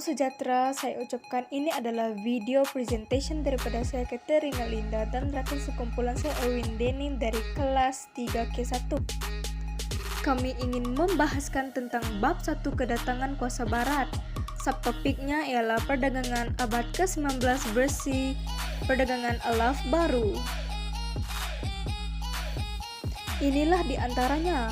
Salam sejahtera, saya ucapkan ini adalah video presentation daripada saya Katerina Linda dan rakan sekumpulan saya Erwin Denim dari kelas 3K1. Kami ingin membahaskan tentang bab 1 kedatangan kuasa barat. Subtopiknya ialah perdagangan abad ke-19 bersih, perdagangan alaf baru. Inilah di antaranya.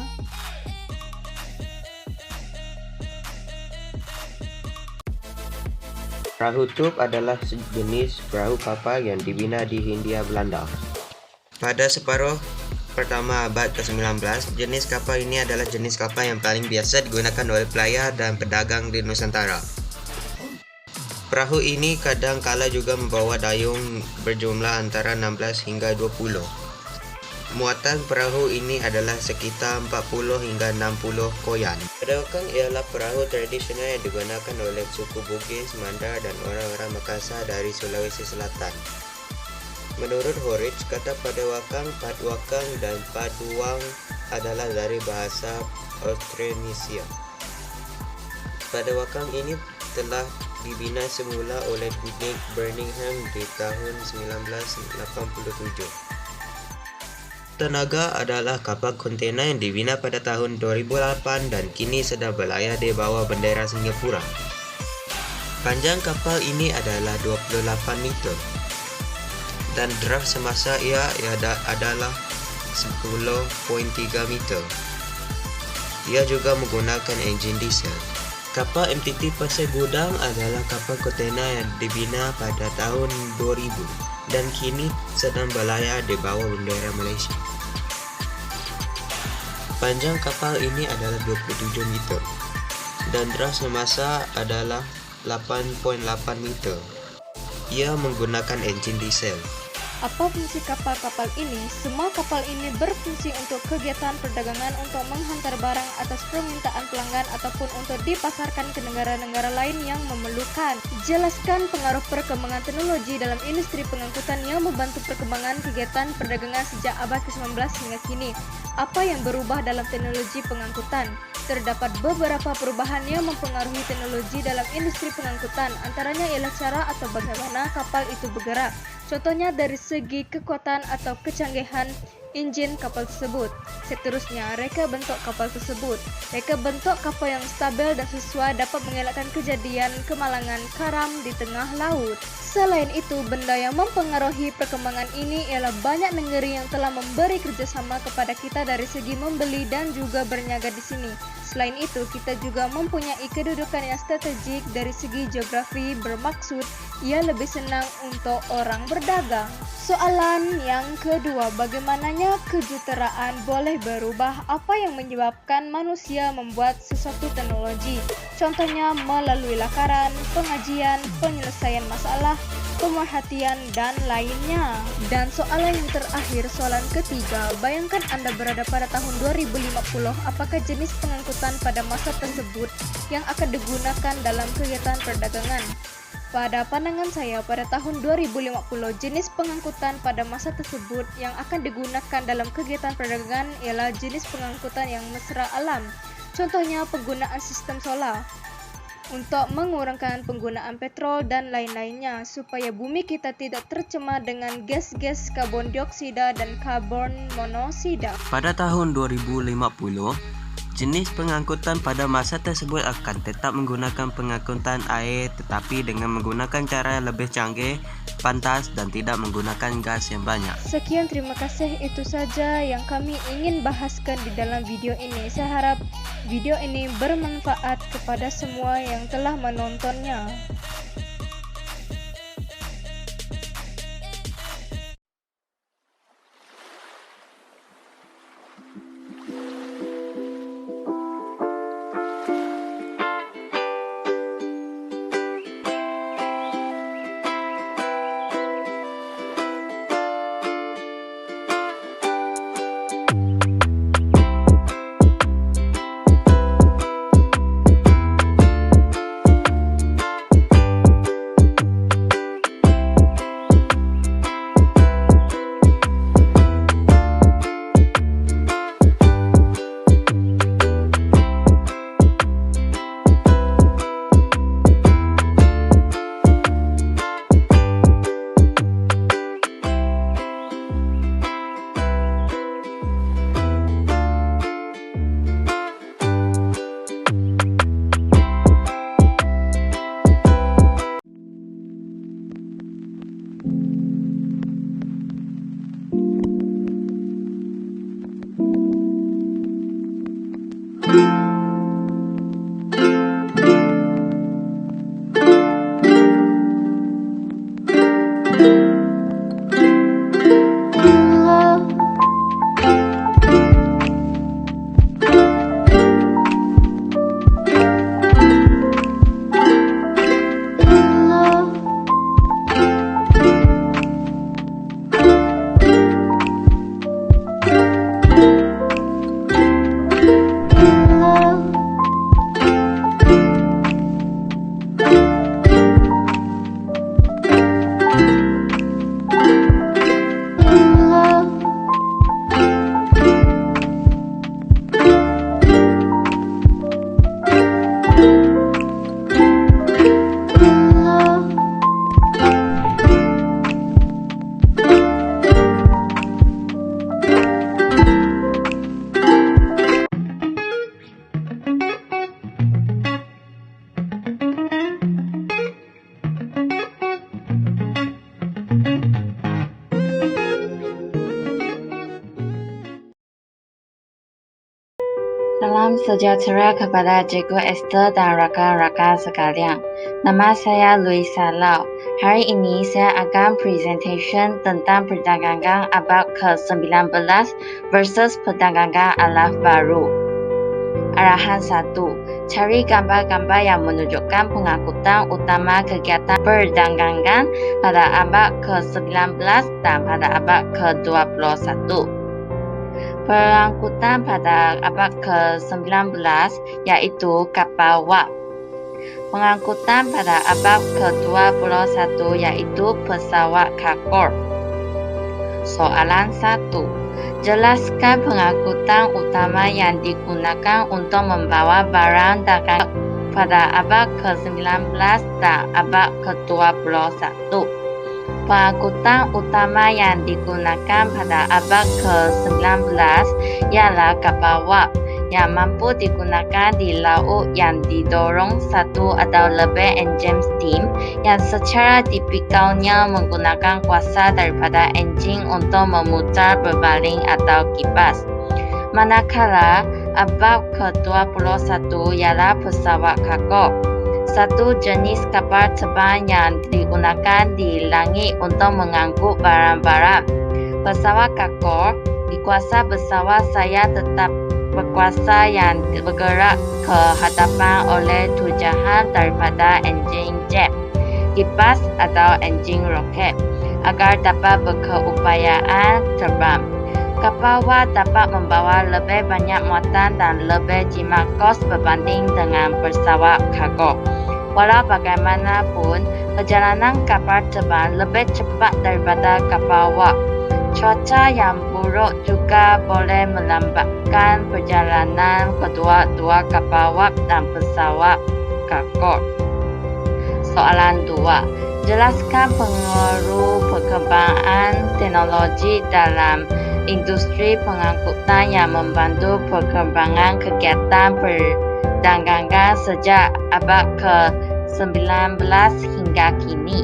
Perahu tup adalah sejenis perahu kapal yang dibina di Hindia Belanda. Pada separuh pertama abad ke-19, jenis kapal ini adalah jenis kapal yang paling biasa digunakan oleh pelayar dan pedagang di Nusantara. Perahu ini kadang kala juga membawa dayung berjumlah antara 16 hingga 20. Muatan perahu ini adalah sekitar 40 hingga 60 koyan. Pedawakang ialah perahu tradisional yang digunakan oleh suku Bugis, Mandar dan orang-orang Makassar dari Sulawesi Selatan. Menurut Horich, kata padawakang, padwakang dan paduang adalah dari bahasa Austronesia. Padawakang ini telah dibina semula oleh Nick Birmingham di tahun 1987. Tenaga adalah kapal kontena yang dibina pada tahun 2008 dan kini sedang berlayar di bawah bendera Singapura. Panjang kapal ini adalah 28 meter dan draft semasa ia adalah 10.3 meter. Ia juga menggunakan enjin diesel. Kapal MTT Pasir Gudang adalah kapal kontena yang dibina pada tahun 2000 dan kini sedang berlayar di bawah bendera Malaysia. Panjang kapal ini adalah 27 meter dan draft semasa adalah 8.8 meter. Ia menggunakan enjin diesel. Apa fungsi kapal-kapal ini? Semua kapal ini berfungsi untuk kegiatan perdagangan, untuk menghantar barang atas permintaan pelanggan ataupun untuk dipasarkan ke negara-negara lain yang memerlukan. Jelaskan pengaruh perkembangan teknologi dalam industri pengangkutan yang membantu perkembangan kegiatan perdagangan sejak abad ke-19 hingga kini. Apa yang berubah dalam teknologi pengangkutan? Terdapat beberapa perubahan yang mempengaruhi teknologi dalam industri pengangkutan, antaranya ialah cara atau bagaimana kapal itu bergerak. Contohnya dari segi kekuatan atau kecanggihan enjin kapal tersebut. Seterusnya, reka bentuk kapal tersebut. Reka bentuk kapal yang stabil dan sesuai dapat mengelakkan kejadian kemalangan karam di tengah laut. Selain itu, benda yang mempengaruhi perkembangan ini ialah banyak negeri yang telah memberi kerjasama kepada kita dari segi membeli dan juga berniaga di sini. Selain itu, kita juga mempunyai kedudukan yang strategik dari segi geografi, bermaksud ia lebih senang untuk orang berdagang. Soalan yang kedua, bagaimananya kejuteraan boleh berubah? Apa yang menyebabkan manusia membuat sesuatu teknologi? Contohnya melalui lakaran, pengajian, penyelesaian masalah, pemerhatian, dan lainnya. Dan soalan yang terakhir, soalan ketiga, bayangkan Anda berada pada tahun 2050, apakah jenis pengangkutan pada masa tersebut yang akan digunakan dalam kegiatan perdagangan? Pada pandangan saya, pada tahun 2050, jenis pengangkutan pada masa tersebut yang akan digunakan dalam kegiatan perdagangan ialah jenis pengangkutan yang mesra alam. Contohnya penggunaan sistem solar untuk mengurangkan penggunaan petrol dan lain-lainnya supaya bumi kita tidak tercemar dengan gas-gas karbon dioksida dan karbon monoksida. Pada tahun 2050, jenis pengangkutan pada masa tersebut akan tetap menggunakan pengangkutan air tetapi dengan menggunakan cara yang lebih canggih, pantas dan tidak menggunakan gas yang banyak. Sekian, terima kasih. Itu saja yang kami ingin bahaskan di dalam video ini. Saya harap video ini bermanfaat kepada semua yang telah menontonnya. Salam sejahtera kepada Cikgu Esther dan rakan-rakan sekalian. Nama saya Luisa Lau. Hari ini saya akan presentation tentang perdagangan abad ke-19 versus perdagangan ala baru. Arahan 1. Cari gambar-gambar yang menunjukkan pengangkutan utama kegiatan perdagangan pada abad ke-19 dan pada abad ke-21. Pengangkutan pada abad ke-19 yaitu kapal wap. Pengangkutan pada abad ke-21 yaitu pesawat kargo. Soalan 1. Jelaskan pengangkutan utama yang digunakan untuk membawa barang dagang pada abad ke-19 dan abad ke-21. Pengangkutan utama yang digunakan pada abad ke-19 ialah kapal wap yang mampu digunakan di laut yang didorong satu atau lebih enjin steam yang secara tipikalnya menggunakan kuasa daripada enjin untuk memutar berbaling atau kipas. Manakala abad ke-21 ialah pesawat kargo, satu jenis kapal terbang yang digunakan di langit untuk mengangkut barang-barang. Pesawat kargo dikuasa pesawat saya tetap berkuasa yang bergerak ke hadapan oleh tujuan daripada enjin jet, kipas atau enjin roket agar dapat berkeupayaan terbang. Kapal wap dapat membawa lebih banyak muatan dan lebih jimat kos berbanding dengan pesawat kargo. Walau bagaimanapun, perjalanan kapal terbang lebih cepat daripada kapal wap. Cuaca yang buruk juga boleh melambatkan perjalanan kedua-dua kapal wap dan pesawat kargo. Soalan 2. Jelaskan pengaruh perkembangan teknologi dalam industri pengangkutan yang membantu perkembangan kegiatan perdagangan sejak abad ke-19 hingga kini.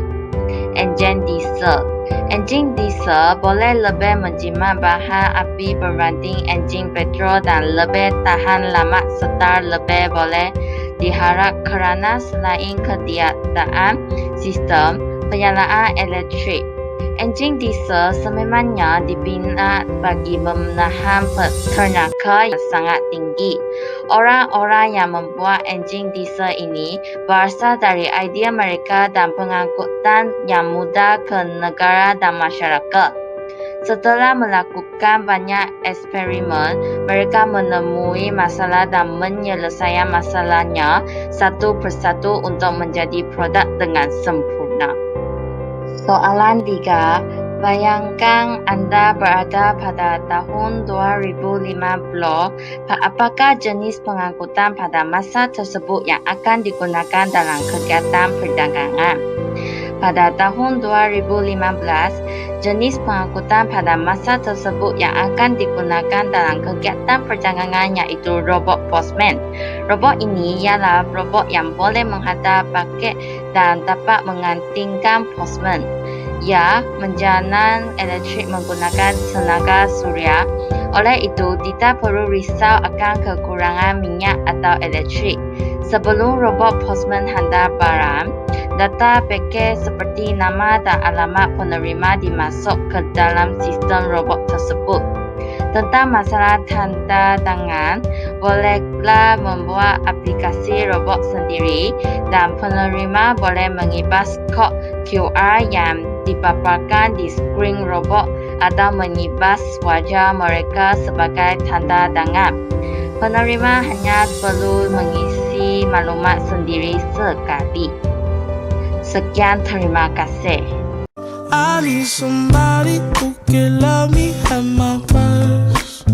Enjin diesel. Enjin diesel boleh lebih menjimat bahan api berbanding enjin petrol dan lebih tahan lama serta lebih boleh diharap kerana selain ketiadaan sistem penyalaan elektrik. Enjin diesel sememangnya dibina bagi menahan tenaga yang sangat tinggi. Orang-orang yang membuat enjin diesel ini berasal dari idea mereka dan pengangkutan yang mudah ke negara dan masyarakat. Setelah melakukan banyak eksperimen, mereka menemui masalah dan menyelesaikan masalahnya satu persatu untuk menjadi produk dengan sempurna. Soalan 3. Bayangkan anda berada pada tahun 2050. Apakah jenis pengangkutan pada masa tersebut yang akan digunakan dalam kegiatan perdagangan? Pada tahun 2015, jenis pengangkutan pada masa tersebut yang akan digunakan dalam kegiatan perdagangan iaitu robot postman. Robot ini ialah robot yang boleh menghantar paket dan dapat mengantingkan postman. Ia menjalan elektrik menggunakan tenaga surya. Oleh itu, tidak perlu risau akan kekurangan minyak atau elektrik. Sebelum robot postman hantar barang, data paket seperti nama dan alamat penerima dimasuk ke dalam sistem robot tersebut. Tentang masalah tanda tangan, bolehlah membuat aplikasi robot sendiri dan penerima boleh mengibas kod QR yang dipaparkan di skrin robot atau mengibas wajah mereka sebagai tanda tangan. Penerima hanya perlu mengisi maklumat sendiri sekali. Sekian, terima kasih. I need somebody who can love me at my worst.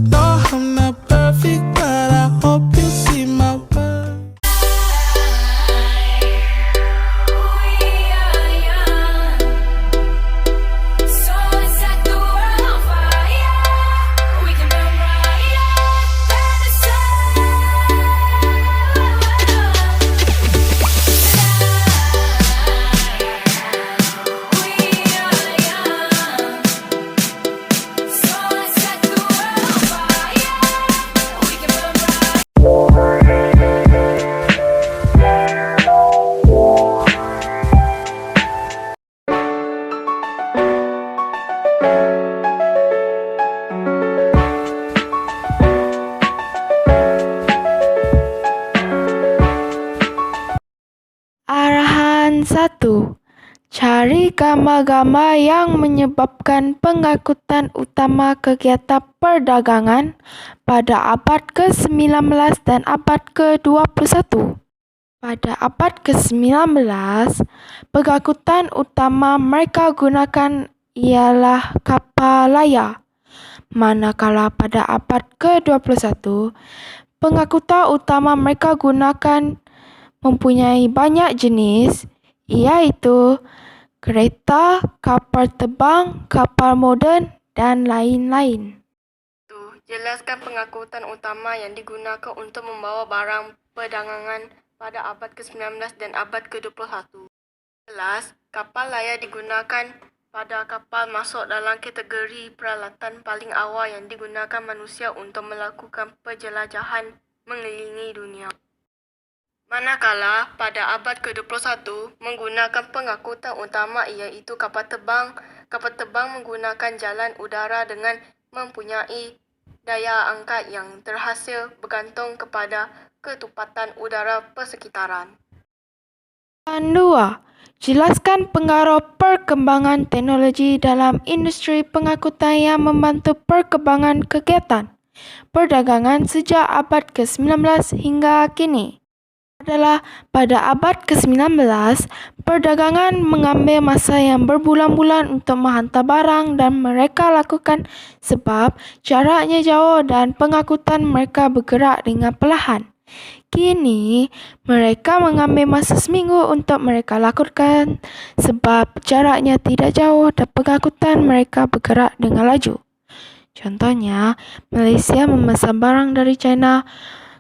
No, I'm not perfect, but I hope you see my worth. Arahan 1. Cari gambar-gambar yang menyebabkan pengangkutan utama kegiatan perdagangan pada abad ke-19 dan abad ke-21. Pada abad ke-19, pengangkutan utama mereka gunakan ialah kapal layar. Manakala pada abad ke-21, pengangkutan utama mereka gunakan mempunyai banyak jenis, iaitu kereta, kapal terbang, kapal moden dan lain-lain. Jelaskan pengangkutan utama yang digunakan untuk membawa barang perdagangan pada abad ke-19 dan abad ke-21. Jelas, kapal layar digunakan pada kapal masuk dalam kategori peralatan paling awal yang digunakan manusia untuk melakukan penjelajahan mengelilingi dunia. Manakala pada abad ke-21 menggunakan pengangkutan utama iaitu kapal terbang. Kapal terbang menggunakan jalan udara dengan mempunyai daya angkat yang terhasil bergantung kepada ketupatan udara persekitaran. 2. Jelaskan pengaruh perkembangan teknologi dalam industri pengangkutan yang membantu perkembangan kegiatan perdagangan sejak abad ke-19 hingga kini. Adalah pada abad ke-19, perdagangan mengambil masa yang berbulan-bulan untuk menghantar barang dan mereka lakukan sebab jaraknya jauh dan pengangkutan mereka bergerak dengan perlahan. Kini, mereka mengambil masa seminggu untuk mereka lakukan sebab jaraknya tidak jauh dan pengangkutan mereka bergerak dengan laju. Contohnya, Malaysia memesan barang dari China.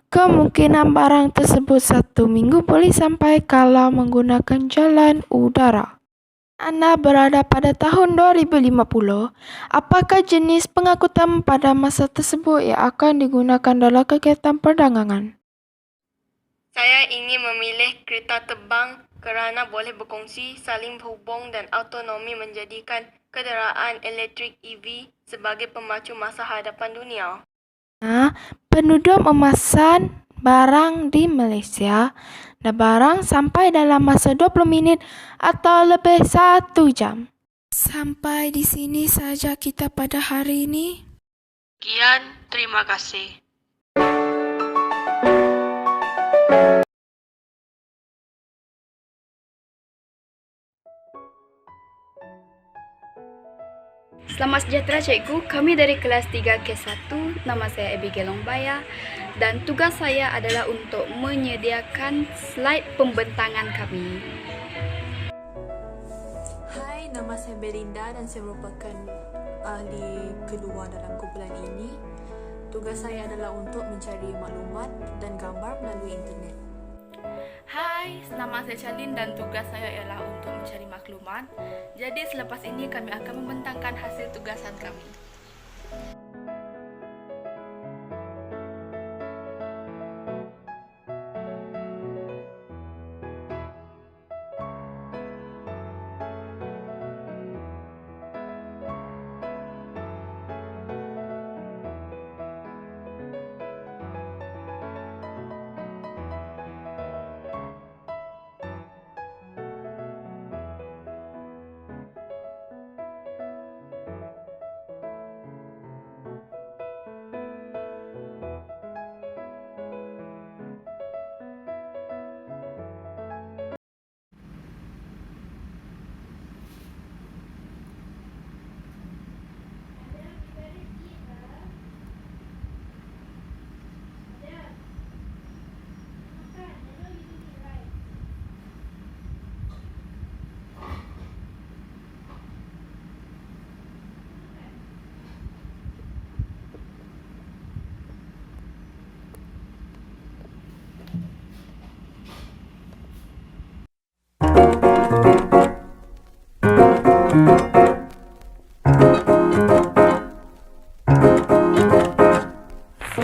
Kemungkinan barang tersebut 1 minggu boleh sampai kalau menggunakan jalan udara. Anda berada pada tahun 2050. Apakah jenis pengangkutan pada masa tersebut yang akan digunakan dalam kegiatan perdagangan? Saya ingin memilih kereta terbang kerana boleh berkongsi, saling berhubung dan autonomi menjadikan kenderaan elektrik EV sebagai pemacu masa hadapan dunia. Penduduk memesan barang di Malaysia dan barang sampai dalam masa 20 minit atau lebih 1 jam. Sampai di sini saja kita pada hari ini. Sekian, terima kasih. Selamat sejahtera cikgu, kami dari kelas 3 K1, nama saya Abigail Longbaya dan tugas saya adalah untuk menyediakan slide pembentangan kami. Hai, nama saya Belinda dan saya merupakan ahli kedua dalam kumpulan ini. Tugas saya adalah untuk mencari maklumat dan gambar melalui internet. Hai, nama saya Charlene dan tugas saya ialah untuk mencari maklumat. Jadi selepas ini kami akan membentangkan hasil tugasan kami.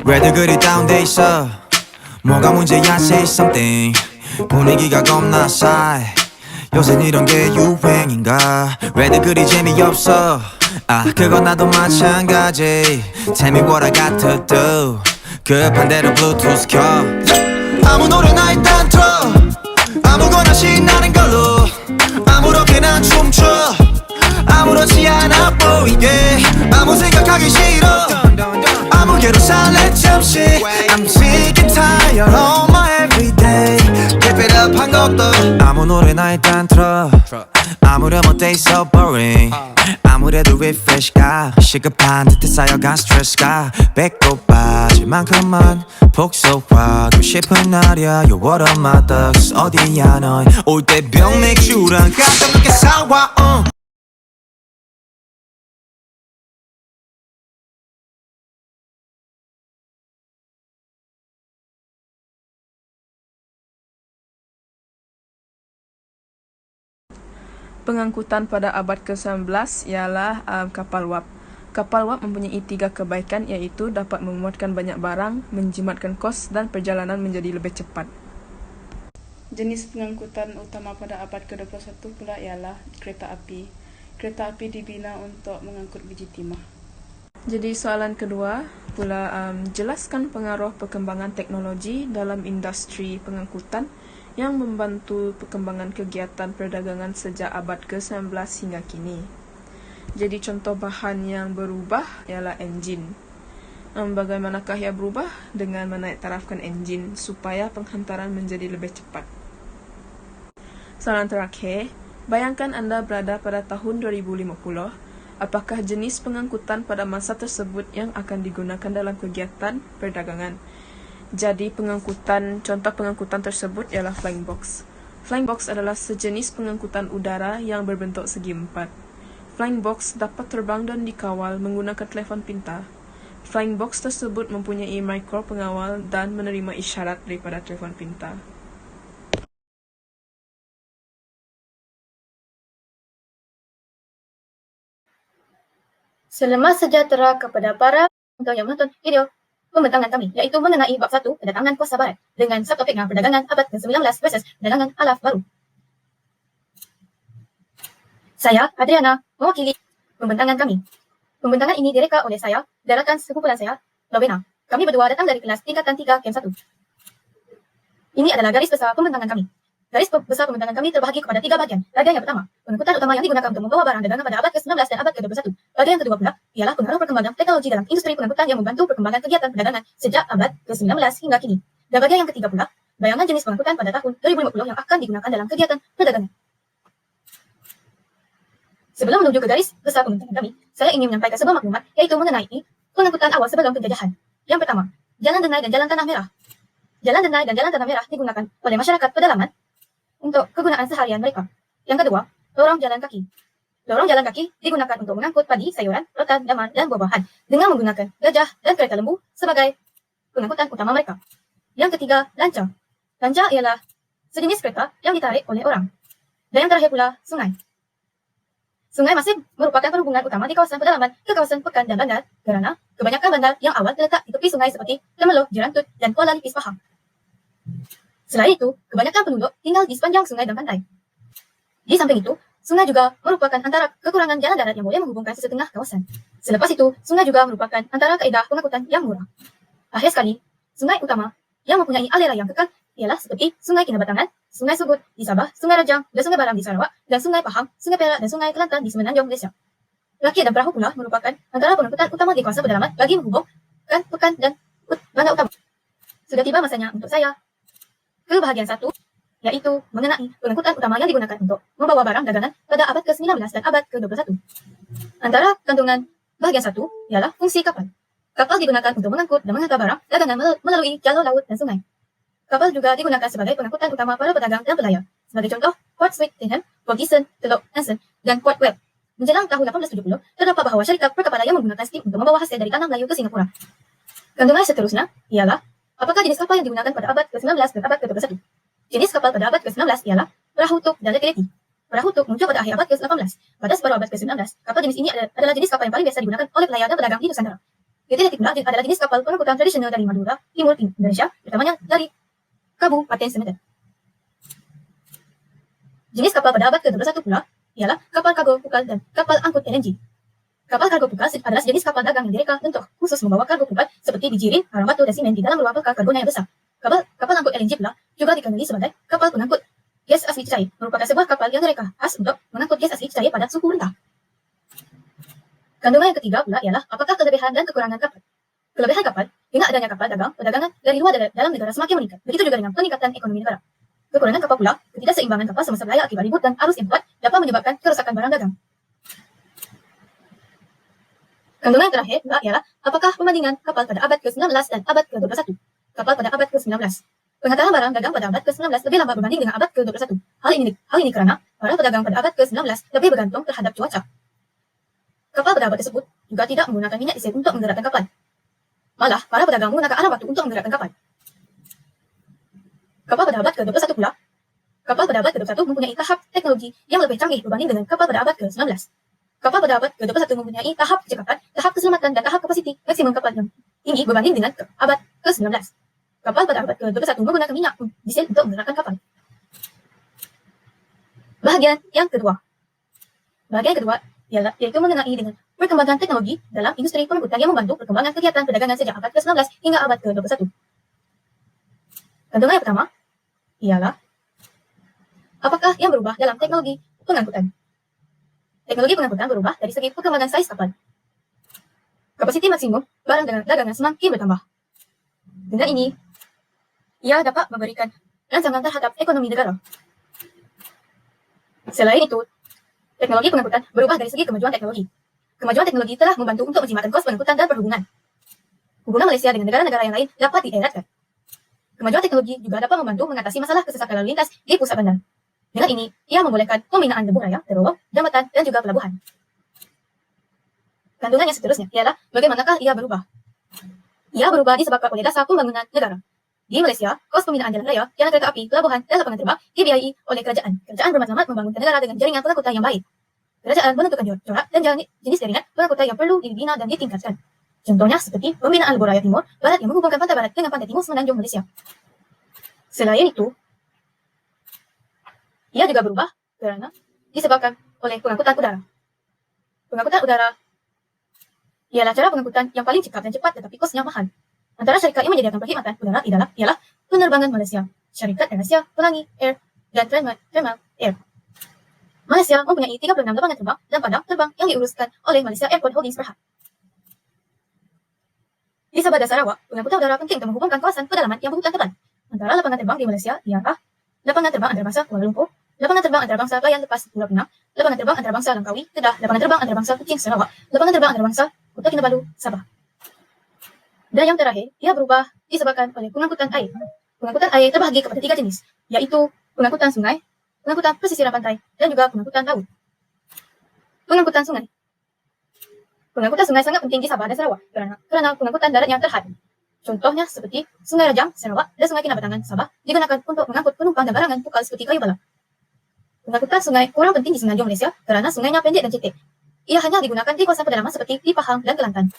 왜들 그리 다운돼 있어 뭐가 문제야 say something 분위기가 겁나 싸해 요샌 이런 게 유행인가 왜들 그리 재미없어 아 그건 나도 마찬가지 Tell me what I got to do 급한 대로 블루투스 켜 아무 노래나 일단 틀어 아무거나 신나는 걸로 아무렇게나 춤춰 아무렇지 않아 보이게 아무 생각하기 싫어 아무개로 살래 잠시 I'm sick and tired of my everyday Keep it up 한 것도 아무 노래나 일단 틀어 아무렴 어때 so boring 아무래도 refresh가 시급한 듯해 쌓여간 스트레스가 배꼽 빠질 만큼만 복속하고 싶은 날이야 Yo what up my thugs 어디야 넌 올 때 병 맥주랑 가볍게 사와 Pengangkutan pada abad ke-19 ialah kapal wap. Kapal wap mempunyai 3 kebaikan iaitu dapat memuatkan banyak barang, menjimatkan kos dan perjalanan menjadi lebih cepat. Jenis pengangkutan utama pada abad ke-21 pula ialah kereta api. Kereta api dibina untuk mengangkut biji timah. Jadi soalan kedua pula jelaskan pengaruh perkembangan teknologi dalam industri pengangkutan yang membantu perkembangan kegiatan perdagangan sejak abad ke-19 hingga kini. Jadi contoh bahan yang berubah ialah enjin. Bagaimanakah ia berubah? Dengan menaik tarafkan enjin supaya penghantaran menjadi lebih cepat. Soalan terakhir, bayangkan anda berada pada tahun 2050. Apakah jenis pengangkutan pada masa tersebut yang akan digunakan dalam kegiatan perdagangan? Jadi contoh pengangkutan tersebut ialah flying box. Flying box adalah sejenis pengangkutan udara yang berbentuk segi empat. Flying box dapat terbang dan dikawal menggunakan telefon pintar. Flying box tersebut mempunyai mikro pengawal dan menerima isyarat daripada telefon pintar. Selamat sejahtera kepada para penonton yang menonton video pembentangan kami, iaitu mengenai bab 1 kedatangan kuasa barat dengan subtopiknya perdagangan abad ke-19 versus perdagangan alaf baru. Saya, Adriana, mewakili pembentangan kami. Pembentangan ini direka oleh saya dan rakan sekumpulan saya, Lovena. Kami berdua datang dari kelas tingkatan 3 Kem 1. Ini adalah garis besar pembentangan kami. Garis besar pembentangan kami terbahagi kepada 3 bahagian. Bahagian yang pertama, pengangkutan utama yang digunakan untuk membawa barang dagangan pada abad ke-19 dan abad ke-21. Bahagian yang kedua pula ialah pengaruh perkembangan teknologi dalam industri pengangkutan yang membantu perkembangan kegiatan perdagangan sejak abad ke-19 hingga kini. Dan bahagian yang ketiga pula, bayangan jenis pengangkutan pada tahun 2050 yang akan digunakan dalam kegiatan perdagangan. Sebelum menuju ke garis besar pembentangan kami, saya ingin menyampaikan sebuah maklumat iaitu mengenai pengangkutan awal sebelum penjajahan. Yang pertama, jalan denai dan jalan tanah merah. Jalan denai dan jalan tanah merah digunakan oleh masyarakat pedalaman untuk kegunaan seharian mereka. Yang kedua, lorong jalan kaki. Lorong jalan kaki digunakan untuk mengangkut padi, sayuran, rotan, daman, dan buah-buahan dengan menggunakan gajah dan kereta lembu sebagai pengangkutan utama mereka. Yang ketiga, lancar. Lancar ialah sejenis kereta yang ditarik oleh orang. Dan yang terakhir pula, sungai. Sungai masih merupakan penghubungan utama di kawasan pedalaman ke kawasan pekan dan bandar, kerana kebanyakan bandar yang awal terletak di tepi sungai seperti Temerloh, Jerantut, dan Kuala Lipis Pahang. Selain itu, kebanyakan penduduk tinggal di sepanjang sungai dan pantai. Di samping itu, sungai juga merupakan antara kekurangan jalan darat yang boleh menghubungkan sesetengah kawasan. Selepas itu, sungai juga merupakan antara kaedah pengangkutan yang murah. Akhir sekali, sungai utama yang mempunyai aliran yang kekal ialah seperti Sungai Kinabatangan, Sungai Sugut di Sabah, Sungai Rajang dan Sungai Baram di Sarawak, dan Sungai Pahang, Sungai Perak dan Sungai Kelantan di Semenanjung, Malaysia. Rakyat dan perahu pula merupakan antara pengangkutan utama di kawasan pedalaman bagi menghubungkan pekan dan bandar utama. Sudah tiba masanya untuk saya ke bahagian 1, yaitu mengenai pengangkutan utama yang digunakan untuk membawa barang dagangan pada abad ke-19 dan abad ke-21. Antara kandungan bahagian 1 ialah fungsi kapal. Kapal digunakan untuk mengangkut dan menghantar barang dagangan melalui jalur laut dan sungai. Kapal juga digunakan sebagai pengangkutan utama para pedagang dan pelayar. Sebagai contoh, Port Swettenham, Port Gibson, Teluk Anson, dan Port Webb. Menjelang tahun 1870, terdapat bahawa syarikat perkapalan yang menggunakan steam untuk membawa hasil dari tanah Melayu ke Singapura. Kandungan seterusnya ialah apakah jenis kapal yang digunakan pada abad ke-19 dan abad ke-21. Jenis kapal pada abad ke-19 ialah perahu tuk dan letileti. Perahu tuk muncul pada akhir abad ke-18. Pada separuh abad ke-19, kapal jenis ini adalah jenis kapal yang paling biasa digunakan oleh pelayar dan pedagang di Nusantara. Letileti pula adalah jenis kapal pengangkutan tradisional dari Madura, Timur Indonesia, utamanya dari Kabupaten Semedan. Jenis kapal pada abad ke-21 pula ialah kapal kargo pukal dan kapal angkut LNG. Kapal kargo pukal adalah sejenis kapal dagang yang direka untuk khusus membawa kargo pukal seperti bijirin, arang batu, dan simen di dalam luar pelka kargonya yang besar. Kapal angkut LNG pula juga dikenali sebagai kapal pengangkut gas asli cecair, merupakan sebuah kapal yang direka khas untuk mengangkut gas asli cecair pada suhu rendah. Kandungan yang ketiga pula ialah apakah kelebihan dan kekurangan kapal. Kelebihan kapal, dengan adanya kapal dagang, perdagangan dari luar dalam negara semakin meningkat. Begitu juga dengan peningkatan ekonomi negara. Kekurangan kapal pula, ketidakseimbangan kapal semasa belaya akibat ribut dan arus yang kuat dapat menyebabkan kerusakan barang dagang. Kandungan yang terakhir pula ialah apakah perbandingan kapal pada abad ke-19 dan abad ke-21. Kapal pada abad ke-19. Penghantaran barang dagang pada abad ke-19 lebih lambat berbanding dengan abad ke-21. Hal ini kerana para pedagang pada abad ke-19 lebih bergantung terhadap cuaca. Kapal pada abad tersebut juga tidak menggunakan minyak diesel untuk menggerakkan kapal. Malah, para pedagang menggunakan arang batu untuk menggerakkan kapal. Kapal pada abad ke-21 pula, kapal pada abad ke-21 mempunyai tahap teknologi yang lebih canggih berbanding dengan kapal pada abad ke-19. Kapal pada abad ke-21 mempunyai tahap kecepatan, tahap keselamatan, dan tahap kapasiti maksimum kapal yang tinggi berbanding dengan abad ke-19. Kapal pada abad ke-21 menggunakan minyak diesel untuk menggerakkan kapal. Bahagian yang kedua. Bahagian kedua yaitu mengenai dengan perkembangan teknologi dalam industri pengangkutan yang membantu perkembangan kegiatan perdagangan sejak abad ke-19 hingga abad ke-21. Kandungan yang pertama ialah apakah yang berubah dalam teknologi pengangkutan. Teknologi pengangkutan berubah dari segi perkembangan saiz kapal. Kapasiti maksimum barang dagangan semakin bertambah. Dengan ini, ia dapat memberikan rancangan terhadap ekonomi negara. Selain itu, teknologi pengangkutan berubah dari segi kemajuan teknologi. Kemajuan teknologi telah membantu untuk menjimatkan kos pengangkutan dan perhubungan. Hubungan Malaysia dengan negara-negara yang lain dapat dieratkan. Kemajuan teknologi juga dapat membantu mengatasi masalah kesesakan lalu lintas di pusat bandar. Dengan ini, ia membolehkan pembinaan lebuh raya, terowong, jambatan, dan juga pelabuhan. Kandungan yang seterusnya ialah bagaimanakah ia berubah. Ia berubah disebabkan oleh dasar pembangunan negara. Di Malaysia, kos pembinaan jalan raya, jalan kereta api, pelabuhan, dan lapangan terbang dibiayai oleh kerajaan. Kerajaan bermatlamat membangunkan negara dengan jaringan pengangkutan yang baik. Kerajaan menentukan corak dan jenis jaringan pengangkutan yang perlu dibina dan ditingkatkan. Contohnya seperti pembinaan lebuh raya timur, barat yang menghubungkan pantai barat dengan pantai timur Semenanjung, Malaysia. Selain itu, ia juga berubah kerana disebabkan oleh pengangkutan udara. Pengangkutan udara ialah cara pengangkutan yang paling cepat tetapi kosnya mahal. Antara syarikat yang menyediakan perkhidmatan udara ialah Penerbangan Malaysia, Syarikat Malaysia Pelangi Air, dan Thermal Air. Malaysia mempunyai 36 lapangan terbang dan padang terbang yang diuruskan oleh Malaysia Airport Holdings Berhad. Di Sabah dan Sarawak, pengangkutan udara penting untuk menghubungkan kawasan pedalaman yang berhutan tebal. Antara lapangan terbang di Malaysia ialah lapangan terbang antarabangsa Kuala Lumpur, lapangan terbang antarabangsa Bayan Lepas Pulau Pinang, lapangan terbang antarabangsa Langkawi, Kedah, lapangan terbang antarabangsa Kuching Sarawak, lapangan terbang antarabangsa Kota Kinabalu, Sabah. Dan yang terakhir, ia berubah disebabkan oleh pengangkutan air. Pengangkutan air terbahagi kepada 3 jenis, yaitu pengangkutan sungai, pengangkutan pesisiran pantai, dan juga pengangkutan laut. Pengangkutan sungai. Pengangkutan sungai sangat penting di Sabah dan Sarawak kerana pengangkutan daratnya terhad. Contohnya seperti Sungai Rajang, Sarawak, dan Sungai Kinabatangan, Sabah, digunakan untuk mengangkut penumpang dan barangan tukar seperti kayu balang. Pengangkutan sungai kurang penting di Semenanjung Malaysia kerana sungainya pendek dan cetek. Ia hanya digunakan di kawasan pedalaman seperti di Pahang dan Kelantan.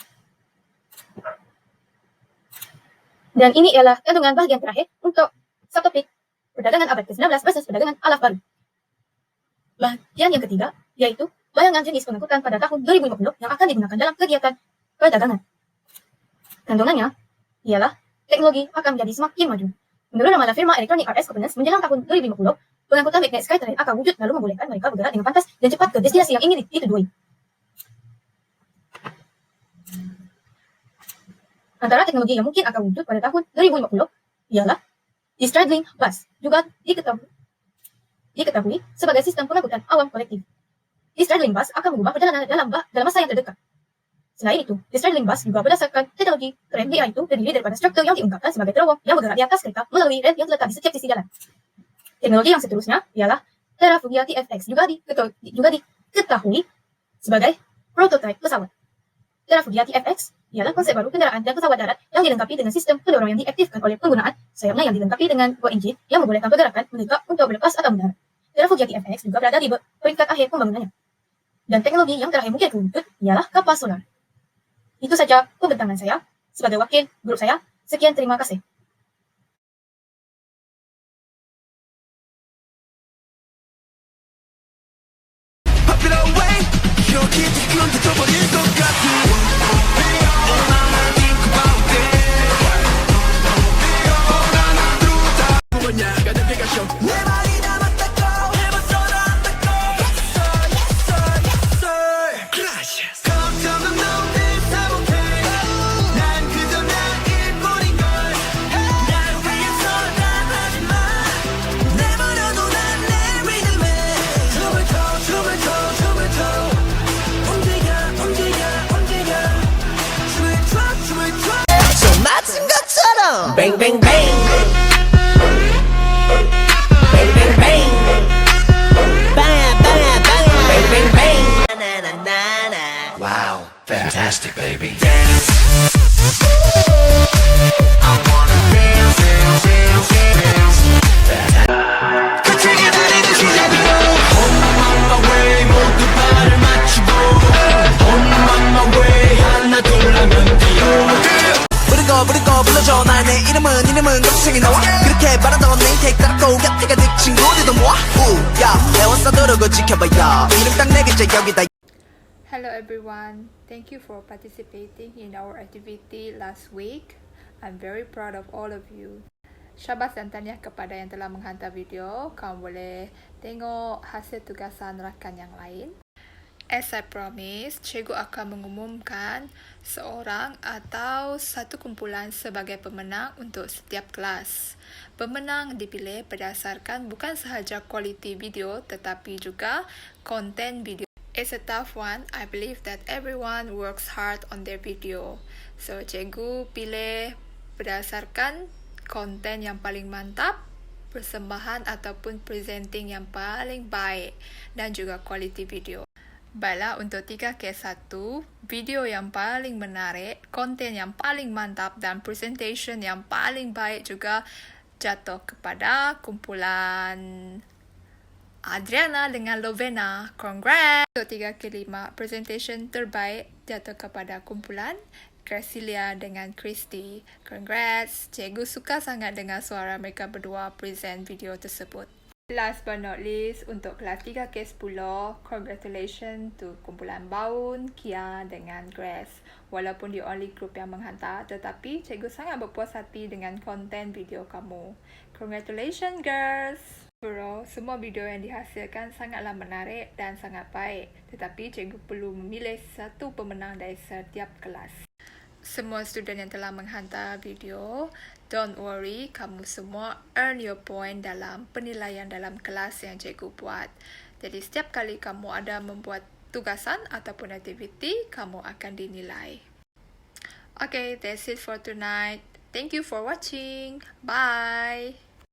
Dan ini ialah kandungan bahagian terakhir untuk subtopik perdagangan abad ke-19 versus perdagangan alaf baru. Bahagian yang ketiga, yaitu bayangan jenis pengangkutan pada tahun 2050 yang akan digunakan dalam kegiatan perdagangan. Kandungannya ialah teknologi akan menjadi semakin maju. Menurut ramalan firma Electronic Arts Components, menjelang tahun 2050, pengangkutan magnet Skytrain akan wujud lalu membolehkan mereka bergerak dengan pantas dan cepat ke destinasi yang ingin ditujui. Antara teknologi yang mungkin akan wujud pada tahun 2050 ialah straddling bus, juga diketahui sebagai sistem pengangkutan awam kolektif. Straddling bus akan mengubah perjalanan dalam masa yang terdekat. Selain itu, straddling bus juga berdasarkan teknologi rem, yaitu terdiri daripada struktur yang diungkapkan sebagai terowong yang bergerak di atas kereta melalui rem yang terletak di setiap sisi jalan. Teknologi yang seterusnya ialah Terrafugia TFX, juga diketahui sebagai prototipe pesawat. Terrafugia TFX ialah konsep baru kendaraan dan pesawat darat yang dilengkapi dengan sistem pendorong yang diaktifkan oleh penggunaan sayapnya yang dilengkapi dengan buah enjin yang membolehkan pergerakan menegak untuk berlepas atau mendarat. Terrafugia TFX juga berada di peringkat akhir pembangunannya. Dan teknologi yang terakhir mungkin wujud ialah kapal solar. Itu saja pembentangan saya sebagai wakil grup saya. Sekian, terima kasih. Bang bang bang, bang bang bang, bang bang bang, bang bang bang. Na na na na. Wow, fantastic, baby. Dance. I wanna dance, dance, dance, dance. 그치게 다리는 시작이고. On my way, 모두 발을 맞추고. On my way, 하나 둘 하면 뛰어. 부르고 불러줘 날 내 이름은 검색이 나와 그렇게 바라던 내 인택 따라고 곁에 가득 친구들도 모아 우야 배웠어 누르고 지켜봐요 이름 딱 내 글자 여기다. Hello everyone, thank you for participating in our activity last week. I'm very proud of all of you. Syabas dan tahniah kepada yang telah menghantar video. Kamu boleh tengok hasil tugasan rakan yang lain. As I promised, cikgu akan mengumumkan seorang atau satu kumpulan sebagai pemenang untuk setiap kelas. Pemenang dipilih berdasarkan bukan sahaja kualiti video tetapi juga konten video. It's a tough one. I believe that everyone works hard on their video. So, cikgu pilih berdasarkan konten yang paling mantap, persembahan ataupun presenting yang paling baik dan juga kualiti video. Baiklah, untuk 3K1, video yang paling menarik, konten yang paling mantap dan presentation yang paling baik juga jatuh kepada kumpulan Adriana dengan Lovena. Congrats! Untuk 3K5, presentation terbaik jatuh kepada kumpulan Gracilia dengan Christy. Congrats! Cikgu suka sangat dengar suara mereka berdua present video tersebut. Last but not least, untuk kelas 3K10, congratulations to kumpulan Baun, Kia dengan Grace. Walaupun di only group yang menghantar, tetapi cikgu sangat berpuas hati dengan konten video kamu. Congratulations girls! Overall, semua video yang dihasilkan sangatlah menarik dan sangat baik. Tetapi cikgu perlu memilih satu pemenang dari setiap kelas. Semua student yang telah menghantar video, don't worry, kamu semua earn your point dalam penilaian dalam kelas yang cikgu buat. Jadi setiap kali kamu ada membuat tugasan ataupun aktiviti, kamu akan dinilai. Okay, that's it for tonight. Thank you for watching. Bye!